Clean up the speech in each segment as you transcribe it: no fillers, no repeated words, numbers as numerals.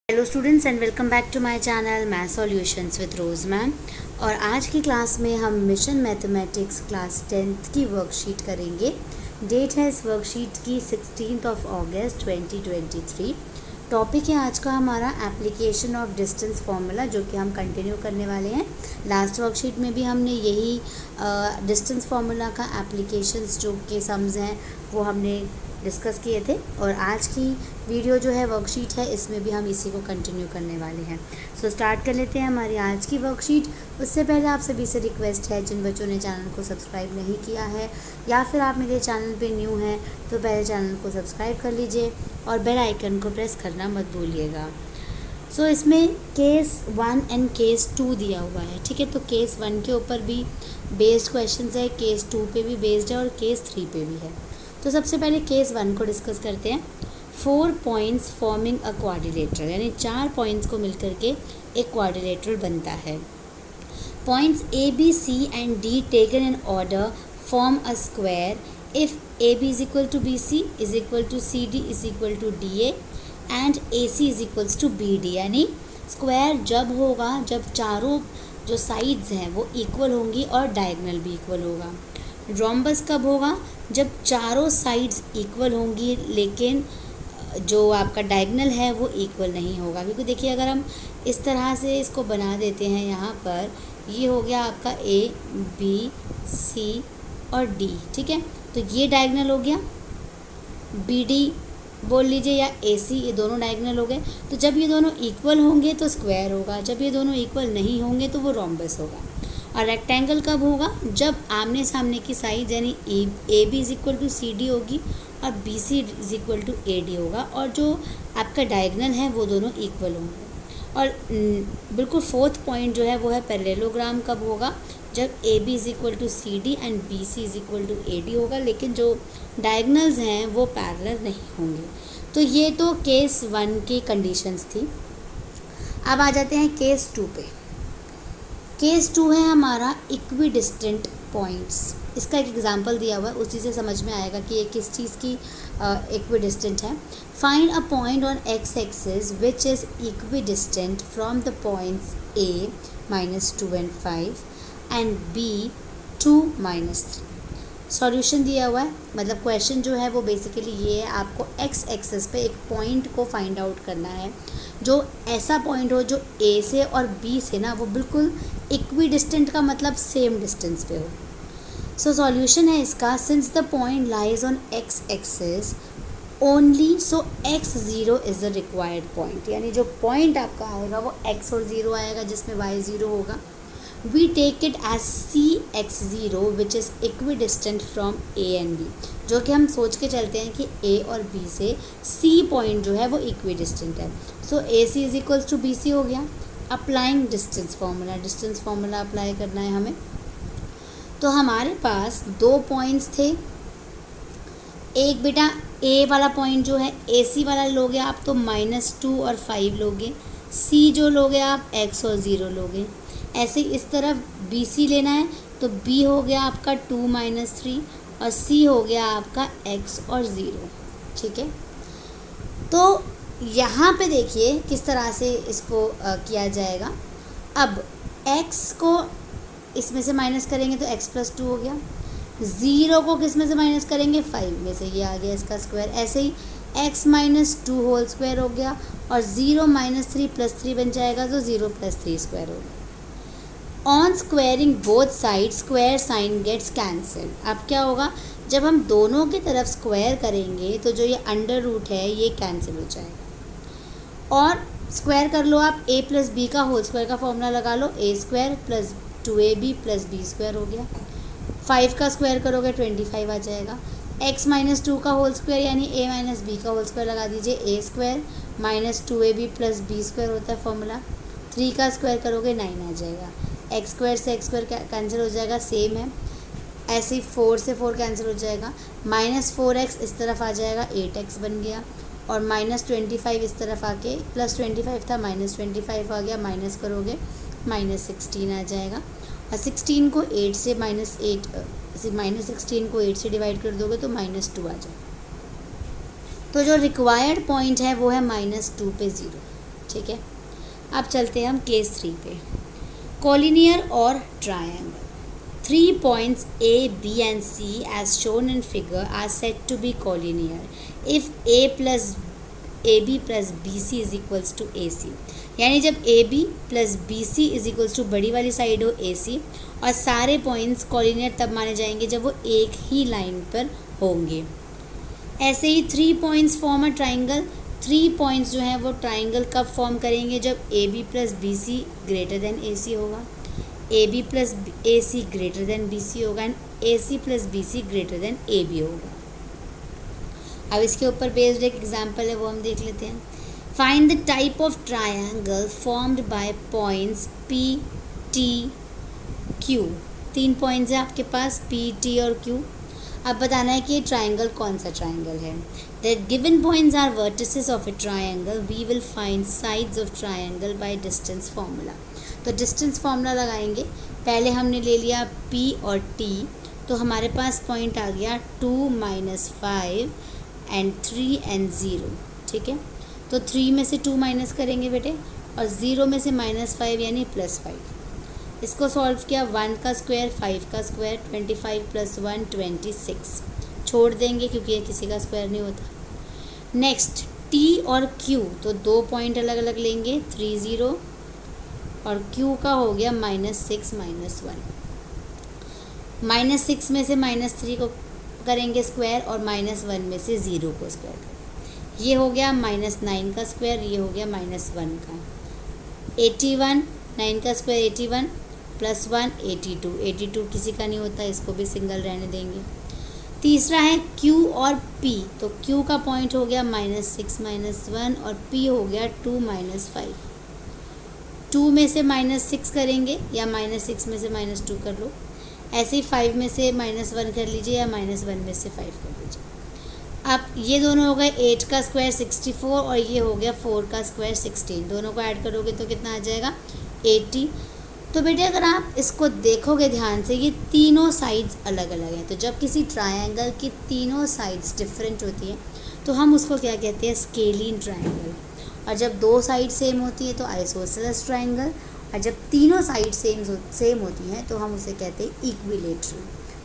Hello students and welcome back to my channel math solutions with Rose ma'am. और आज की class में हम मिशन मैथमेटिक्स क्लास 10th की वर्कशीट करेंगे। डेट है इस वर्कशीट की 16 अगस्त 2023। टॉपिक है आज का हमारा एप्लीकेशन ऑफ डिस्टेंस फार्मूला, जो कि हम कंटिन्यू करने वाले हैं। लास्ट वर्कशीट में भी हमने यही डिस्टेंस फार्मूला का एप्लीकेशंस जो के सम्स हैं वो हमने डिस्कस किए थे, और आज की वीडियो जो है वर्कशीट है, इसमें भी हम इसी को कंटिन्यू करने वाले हैं। सो स्टार्ट कर लेते हैं हमारी आज की वर्कशीट। उससे पहले आप सभी से रिक्वेस्ट है, जिन बच्चों ने चैनल को सब्सक्राइब नहीं किया है या फिर आप मेरे चैनल पे न्यू हैं, तो पहले चैनल को सब्सक्राइब कर लीजिए और बेल आइकन को प्रेस करना मत भूलिएगा। सो इसमें केस 1 एंड केस 2 दिया हुआ है, ठीक है। तो केस 1 के ऊपर भी बेस्ड क्वेश्चन है, केस 2 पे भी बेस्ड है और केस 3 पे भी है। तो सबसे पहले केस 1 को डिस्कस करते हैं। 4 पॉइंट्स फॉर्मिंग अ क्वाड्रिलेटरल, यानी 4 पॉइंट्स को मिलकर के एक क्वाड्रिलेटरल बनता है। Points A B C and D taken in order form a square if A B is equal to B C is equal to C D is equal to D A and A C is equals to B D. यानी square जब होगा जब चारों जो sides हैं वो equal होंगी और डायगोनल भी इक्वल होगा। रोम्बस कब होगा? जब चारों साइड्स इक्वल होंगी लेकिन जो आपका डायगोनल है वो इक्वल नहीं होगा। क्योंकि देखिए, अगर हम इस तरह से इसको बना देते हैं, यहाँ पर ये हो गया आपका ए बी सी और डी, ठीक है। तो ये डायगोनल हो गया, बी डी बोल लीजिए या ए सी, ये दोनों डायगोनल हो गए। तो जब ये दोनों इक्वल होंगे तो स्क्वायर होगा, जब ये दोनों इक्वल नहीं होंगे तो वो रोम्बस होगा। और रेक्टेंगल कब होगा? जब आमने सामने की साइड यानी A B is equal to C D होगी और B C is equal to A D होगा, और जो आपका डायगोनल है वो दोनों इक्वल होंगे। और बिल्कुल फोर्थ पॉइंट जो है वो है पैरेललोग्राम कब होगा? जब A B is equal to C D and B C is equal to A D होगा, लेकिन जो डायगोनल्स हैं वो पैरेलल नहीं होंगे। तो ये तो केस 1 की कंडीशंस थी। अब आ जाते हैं केस 2 पे। केस 2 है हमारा इक्विडिस्टेंट पॉइंट्स। इसका एक एग्जांपल दिया हुआ है, उसी से समझ में आएगा कि ये किस चीज़ की इक्विडिस्टेंट है। Find a point on X axis which is equidistant from the points A -2 and 5 and B 2 -3। Solution दिया हुआ है, मतलब क्वेश्चन जो है वो बेसिकली ये है, आपको एक्स एक्सिस पे एक पॉइंट को फाइंड आउट करना है, जो ऐसा पॉइंट हो जो ए से और बी से ना वो बिल्कुल इक्विडिस्टेंट का मतलब सेम डिस्टेंस पे हो। सो सॉल्यूशन है इसका, since the point lies on X axis only, so x zero is the required point. यानी जो पॉइंट आपका आएगा वो एक्स और ज़ीरो आएगा, जिसमें वाई ज़ीरो होगा। We take it as CX0 which is equidistant from A and B, जो कि हम सोच के चलते हैं कि A और B से C पॉइंट जो है वो इक्विडिस्टेंट है। So AC is equals to BC हो गया। अप्लाइंग डिस्टेंस फार्मूला अप्लाई करना है हमें। तो हमारे पास 2 पॉइंट्स थे। एक बेटा A वाला पॉइंट जो है AC वाला लोगे आप तो -2 और 5 लोगे, C जो लोगे आप x और 0 लोगे। ऐसे इस तरफ बी सी लेना है, तो B हो गया आपका 2 - 3 और C हो गया आपका x और 0, ठीक है। तो यहाँ पे देखिए किस तरह से इसको किया जाएगा। अब x को इसमें से माइनस करेंगे तो x + 2 हो गया, 0 को किस में से माइनस करेंगे? 5 में से, ये आ गया इसका स्क्वायर। ऐसे ही x - 2 होल स्क्वायर हो गया और 0 - 3 + 3 बन जाएगा, तो 0 + 3 स्क्वायर हो गया। On squaring both side square sign gets cancel. अब क्या होगा? जब हम दोनों की तरफ स्क्वायर करेंगे तो जो ये अंडर रूट है ये कैंसिल हो जाएगा। और स्क्वायर कर लो आप, a + b का होल स्क्वायर का फॉर्मूला लगा लो, a² + 2ab + b² हो गया। 5 का स्क्वायर करोगे 25 आ जाएगा। x - 2 का होल स्क्वायर यानी a - b का होल स्क्वायर लगा दीजिए, a² - 2ab + b² होता है फॉर्मूला। 3 का स्क्वायर करोगे 9 आ जाएगा। x² से x² कैंसिल हो जाएगा, सेम है। ऐसे ही 4 से 4 कैंसिल हो जाएगा। -4x इस तरफ आ जाएगा, 8x बन गया। और -25 इस तरफ आके +25 था, -25 आ गया, माइनस करोगे -16 आ जाएगा। और 16 को 8 से -16 को 8 से डिवाइड कर दोगे तो -2 आ जाएगा। तो जो रिक्वायर्ड पॉइंट है वो है -2 पे 0। ठीक है, अब चलते हैं हम केस 3 पे। कोलिनियर और triangle. 3 points A, B and C as shown in figure are said to be collinear if A plus AB plus BC is equals to AC। यानी जब AB plus BC is equals to बड़ी वाली side हो AC और सारे points collinear तब माने जाएंगे जब वो एक ही लाइन पर होंगे। ऐसे ही 3 points form a triangle. 3 points जो हैं वो ट्राइंगल कब फॉर्म करेंगे? जब AB plus BC greater than AC होगा, AB plus AC greater than BC होगा and AC plus BC greater than AB होगा। अब इसके ऊपर बेस्ड एक एग्जांपल है, वो हम देख लेते हैं। Find the type of triangle formed by points P, T, Q। 3 points हैं आपके पास P, T और Q। अब बताना है कि ये ट्राइंगल कौन सा ट्राइंगल है। The given points are vertices of a triangle, we will find sides of triangle by distance formula. तो डिस्टेंस फार्मूला लगाएंगे। पहले हमने ले लिया P और T, तो हमारे पास पॉइंट आ गया 2 - 5 एंड 3 एंड 0। ठीक है, तो 3 में से 2 माइनस करेंगे बेटे और 0 में से -5 यानी +5। इसको सॉल्व किया, 1 का स्क्वायर 5 का स्क्वायर 25 + 1 26। छोड़ देंगे क्योंकि ये किसी का स्क्वायर नहीं होता। नेक्स्ट T और Q, तो 2 पॉइंट अलग अलग लेंगे, 3 0 और Q का हो गया -6 - 1। -6 में से -3 को करेंगे स्क्वायर और -1 में से 0 को स्क्वायर करेंगे। ये हो गया -9 का स्क्वायर, ये हो गया -1 का। 81, 9 का स्क्वायर 81 + 1 82। 82 किसी का नहीं होता, इसको भी सिंगल रहने देंगे। तीसरा है Q और P, तो Q का पॉइंट हो गया -6 - 1 और P हो गया 2 - 5। 2 में से -6 करेंगे या -6 में से -2 कर लो। ऐसे ही 5 में से -1 कर लीजिए या -1 में से 5 कर लीजिए। अब ये दोनों हो गए 8 का स्क्वायर 64 और ये हो गया 4 का स्क्वायर 16। दोनों को ऐड करोगे तो कितना आ जाएगा? 80। तो बेटे अगर आप इसको देखोगे ध्यान से, ये तीनों साइड्स अलग अलग हैं। तो जब किसी ट्रायंगल की तीनों साइड्स डिफरेंट होती हैं तो हम उसको क्या कहते हैं? Scalene triangle. और जब 2 साइड सेम होती है तो आइसोसेलेस ट्रायंगल, और जब तीनों साइड सेम होती हैं तो हम उसे कहते हैं इक्विलेटरल।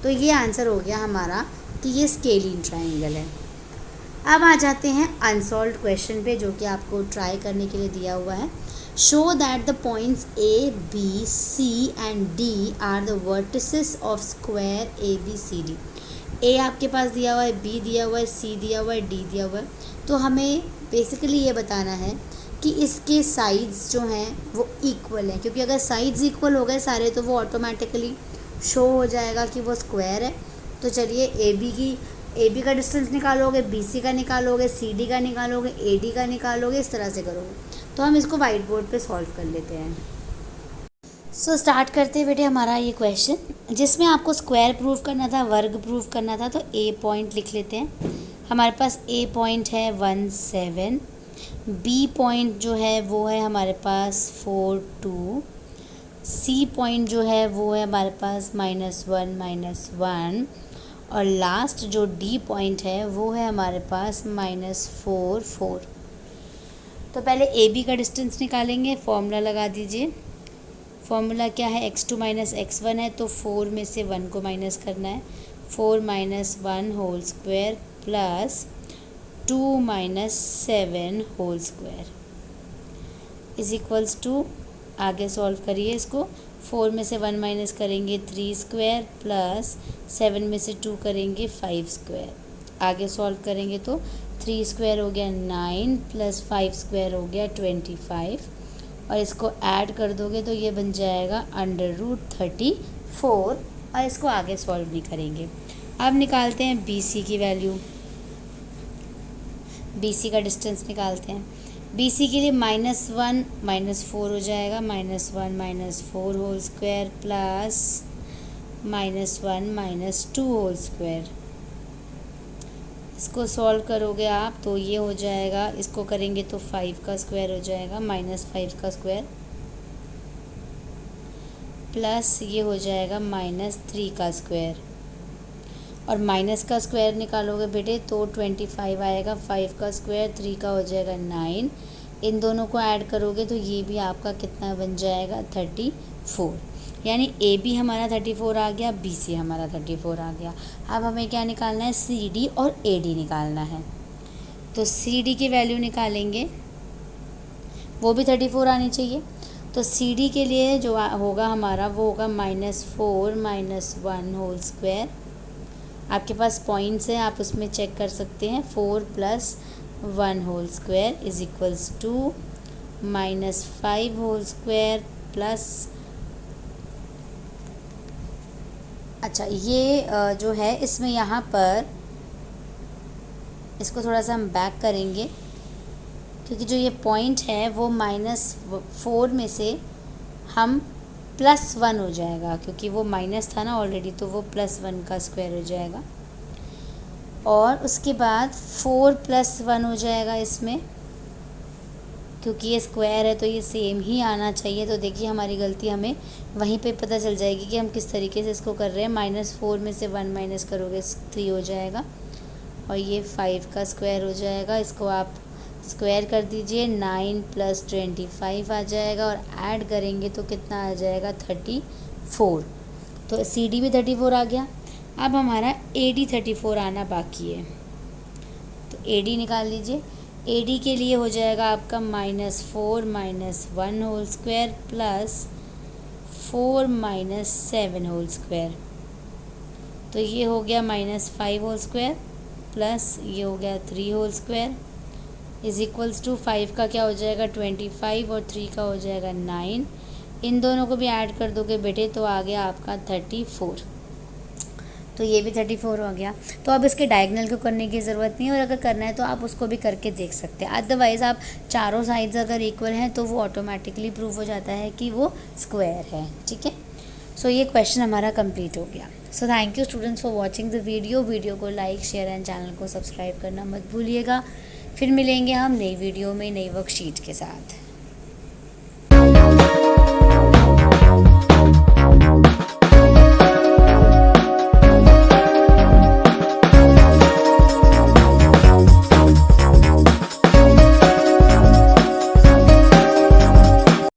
तो ये आंसर हो गया हमारा कि ये स्केलिन ट्रायंगल है। अब आ जाते हैं अनसॉल्व्ड क्वेश्चन पे, जो कि आपको ट्राई करने के लिए दिया हुआ है। Show that the points A, B, C and D are the vertices of square ABCD। A आपके पास दिया हुआ है, B दिया हुआ है, C दिया हुआ है, D दिया हुआ है। तो हमें बेसिकली ये बताना है कि इसके साइड्स जो हैं वो इक्वल हैं, क्योंकि अगर साइड्स इक्वल हो गए सारे तो वो ऑटोमेटिकली शो हो जाएगा कि वो स्क्वायर है। तो चलिए AB का डिस्टेंस निकालोगे, BC का निकालोगे, CD का निकालोगे, AD का निकालोगे, इस तरह से करोगे। तो हम इसको वाइट बोर्ड पे सॉल्व कर लेते हैं। सो स्टार्ट करते हैं बेटे हमारा ये क्वेश्चन, जिसमें आपको स्क्वायर प्रूव करना था, वर्ग प्रूव करना था। तो A पॉइंट लिख लेते हैं। हमारे पास A पॉइंट है 1 7, B पॉइंट जो है वो है हमारे पास 4 2, C पॉइंट जो है वो है हमारे पास -1 -1 और लास्ट जो D पॉइंट है वो है हमारे पास -4 4। तो पहले AB का डिस्टेंस निकालेंगे, फॉर्मूला लगा दीजिए। फॉर्मूला क्या है? x2 - x1 है, तो 4 में से 1 को माइनस करना है। 4 - 1 whole square plus 2 - 7 whole square is equals to, आगे सॉल्व करिए इसको। 4 में से 1 माइनस करेंगे 3 स्क्वायर प्लस 7 में से 2 करेंगे 5 स्क्वायर। आगे सॉल्व करेंगे तो 3 स्क्वायर हो गया 9 प्लस 5 स्क्वायर हो गया 25 और इसको ऐड कर दोगे तो ये बन जाएगा √34 और इसको आगे सॉल्व नहीं करेंगे। अब निकालते हैं BC की वैल्यू। BC का डिस्टेंस निकालते हैं। BC के लिए -1 -4 हो जाएगा, -1 -4 होल स्क्वायर प्लस -1 -2 होल स्क्वायर। इसको सॉल्व करोगे आप तो ये हो जाएगा, इसको करेंगे तो 5 का स्क्वायर हो जाएगा, -5 का स्क्वायर प्लस ये हो जाएगा -3 का स्क्वायर। और माइनस का स्क्वायर निकालोगे बेटे तो 25 आएगा, 5 का स्क्वायर 3 का हो जाएगा 9 इन दोनों को ऐड करोगे तो ये भी आपका कितना बन जाएगा 34। यानी ए बी हमारा 34 आ गया, बी सी हमारा 34 आ गया। अब हमें क्या निकालना है, सी डी और ए डी निकालना है। तो सी डी की वैल्यू निकालेंगे, वो भी 34 आनी चाहिए। तो सी डी के लिए जो होगा हमारा वो होगा -4 - 1 होल स्क्वायर। आपके पास पॉइंट्स हैं, आप उसमें चेक कर सकते हैं। 4 + 1 whole square is equals to -5 whole square plus, अच्छा ये जो है इसमें यहाँ पर इसको थोड़ा सा हम बैक करेंगे, क्योंकि जो ये पॉइंट है वो -4 में से हम +1 हो जाएगा, क्योंकि वो माइनस था ना ऑलरेडी, तो वो +1 का स्क्वायर हो जाएगा। और उसके बाद 4 + 1 हो जाएगा इसमें, क्योंकि ये स्क्वायर है तो ये सेम ही आना चाहिए। तो देखिए हमारी गलती हमें वहीं पे पता चल जाएगी कि हम किस तरीके से इसको कर रहे हैं। -4 में से 1 माइनस करोगे 3 हो जाएगा, और ये 5 का स्क्वायर हो जाएगा। इसको आप स्क्वायर कर दीजिए, 9 + 25 आ जाएगा, और ऐड करेंगे तो कितना आ जाएगा 34। तो सी डी भी 34 आ गया। अब हमारा ए डी 34 आना बाकी है, तो ए डी निकाल लीजिए। ए डी के लिए हो जाएगा आपका -4 - 1 whole square plus 4 - 7 whole square. तो ये हो गया -5 होल स्क्वायर प्लस ये हो गया 3 whole square is equals to 5 का क्या हो जाएगा 25 और 3 का हो जाएगा 9। इन दोनों को भी ऐड कर दोगे बेटे तो आ गया आपका 34। तो ये भी 34 हो गया। तो अब इसके डायगोनल को करने की ज़रूरत नहीं है, और अगर करना है तो आप उसको भी करके देख सकते हैं। अदरवाइज़ आप चारों साइड्स अगर इक्वल हैं तो वो ऑटोमेटिकली प्रूव हो जाता है कि वो स्क्वायर है। ठीक है, सो ये क्वेश्चन हमारा कंप्लीट हो गया। So thank you students for watching the video को लाइक शेयर एंड चैनल को सब्सक्राइब करना मत भूलिएगा। फिर मिलेंगे हम नई वीडियो में नई वर्कशीट के साथ।